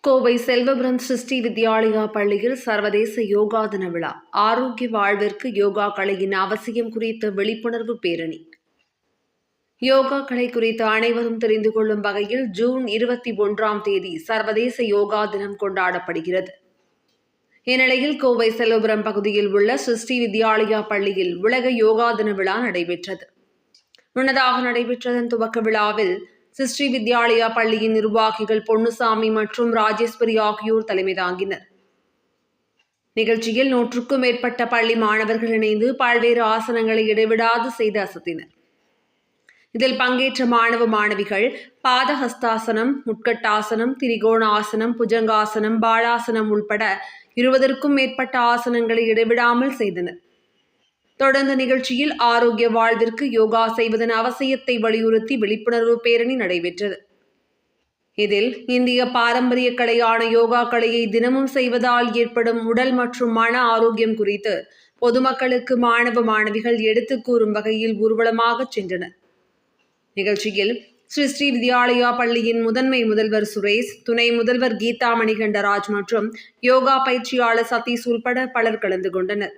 கோவை செல்வபுரம் சிருஷ்டி வித்யாலயா பள்ளியில் சர்வதேச யோகா தின விழா. ஆரோக்கிய வாழ்விற்கு யோகா கலையின் அவசியம் குறித்த விழிப்புணர்வு பேரணி. யோகா கலை குறித்து அனைவரும் தெரிந்து கொள்ளும் வகையில் ஜூன் 21 சர்வதேச யோகா தினம் கொண்டாடப்படுகிறது. இந்நிலையில் கோவை செல்வபுரம் பகுதியில் உள்ள சிருஷ்டி வித்யாலயா பள்ளியில் உலக யோகா தின விழா நடைபெற்றது. முன்னதாக நடைபெற்றதன் துவக்க விழாவில் சிருஷ்டி வித்யாலயா பள்ளியின் நிர்வாகிகள் பொன்னுசாமி மற்றும் ராஜேஸ்வரி ஆகியோர் தலைமை தாங்கினர். நிகழ்ச்சியில் 100க்கும் மேற்பட்ட பள்ளி மாணவர்கள் இணைந்து பல்வேறு ஆசனங்களை இடைவிடாது செய்து அசத்தினர். இதில் பங்கேற்ற மாணவ மாணவிகள் பாதஹஸ்தாசனம், முட்கட்டாசனம், திரிகோண ஆசனம், புஜங்காசனம், பாலாசனம் உள்பட 20க்கும் மேற்பட்ட ஆசனங்களை இடைவிடாமல் செய்தனர். தொடர்ந்த நிகழ்ச்சியில் ஆரோக்கிய வாழ்விற்கு யோகா செய்வதன் அவசியத்தை வலியுறுத்தி விழிப்புணர்வு பேரணி நடைபெற்றது. இதில் இந்திய பாரம்பரிய கலையான யோகா கலையை தினமும் செய்வதால் ஏற்படும் உடல் மற்றும் மன ஆரோக்கியம் குறித்து பொதுமக்களுக்கு மாணவ மாணவிகள் எடுத்துக் கூறும் வகையில் ஊர்வலமாக சென்றனர். நிகழ்ச்சியில் ஸ்ரீ வித்யாலயா பள்ளியின் முதன்மை முதல்வர் சுரேஷ், துணை முதல்வர் கீதா மணிகண்டராஜ் மற்றும் யோகா பயிற்சியாளர் சதீஷ் உள்பட பலர் கலந்து கொண்டனர்.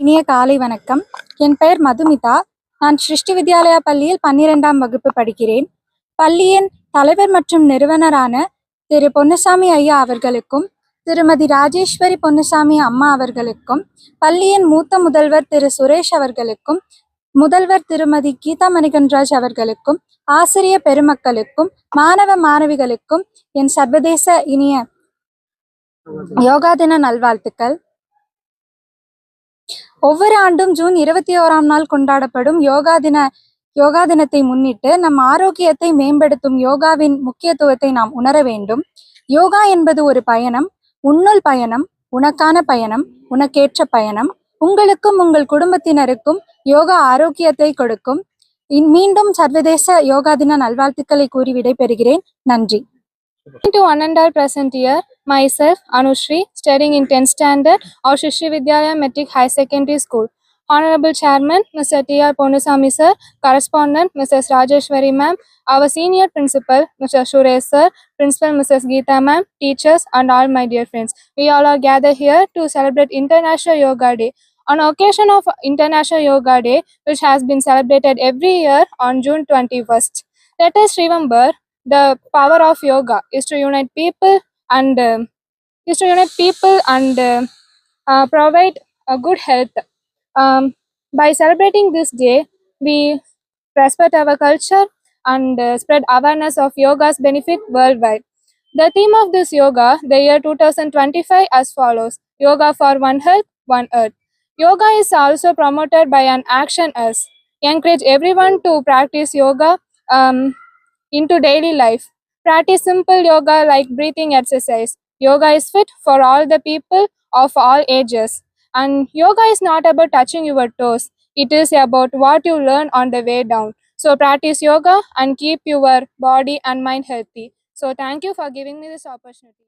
இனிய காலை வணக்கம். என் பெயர் மதுமிதா. நான் ஸ்ருஷ்டி வித்யாலயா பள்ளியில் 12ஆம் வகுப்பு படிக்கிறேன். பள்ளியின் தலைவர் மற்றும் நிறுவனரான திரு பொன்னுசாமி ஐயா அவர்களுக்கும் திருமதி ராஜேஸ்வரி பொன்னுசாமி அம்மா அவர்களுக்கும், பள்ளியின் மூத்த முதல்வர் திரு சுரேஷ் அவர்களுக்கும், முதல்வர் திருமதி கீதா மணிகன்ராஜ் அவர்களுக்கும், ஆசிரிய பெருமக்களுக்கும், மாணவ மாணவிகளுக்கும் என் சர்வதேச இனிய யோகா தின நல்வாழ்த்துக்கள். ஒவ்வொரு ஆண்டும் ஜூன் 21ஆம் நாள் கொண்டாடப்படும் யோகா தினத்தை முன்னிட்டு நம் ஆரோக்கியத்தை மேம்படுத்தும் யோகாவின் முக்கியத்துவத்தை நாம் உணர வேண்டும். யோகா என்பது ஒரு பயணம், உன்னுள் பயணம், உனக்கான பயணம், உனக்கேற்ற பயணம். உங்களுக்கும் உங்கள் குடும்பத்தினருக்கும் யோகா ஆரோக்கியத்தை கொடுக்கும். மீண்டும் சர்வதேச யோகா தின நல்வாழ்த்துக்களை கூறி விடைபெறுகிறேன். நன்றி. To one and all present here, myself Anushri, studying in 10th standard of Shri Vidyalaya Metric High Secondary School. Honorable Chairman Mr. T.R. Ponusami sir, Correspondent Mrs. Rajeshwari ma'am, our Senior Principal Mr. Suresh sir, Principal Mrs. Geeta ma'am, teachers and all my dear friends. We all are gathered here to celebrate International Yoga Day. On occasion of International Yoga Day, which has been celebrated every year on June 21st, let us remember the power of yoga is to unite people and provide a good health. By celebrating this day, we respect our culture and spread awareness of yoga's benefit worldwide. The theme of this yoga, the year 2025, as follows: Yoga for One Health, One Earth. Yoga is also promoted by an Action Us. Encourage everyone to practice yoga into daily life. Practice simple yoga like breathing exercise. Yoga is fit for all the people of all ages. And yoga is not about touching your toes. It is about what you learn on the way down. So practice yoga and keep your body and mind healthy. So thank you for giving me this opportunity.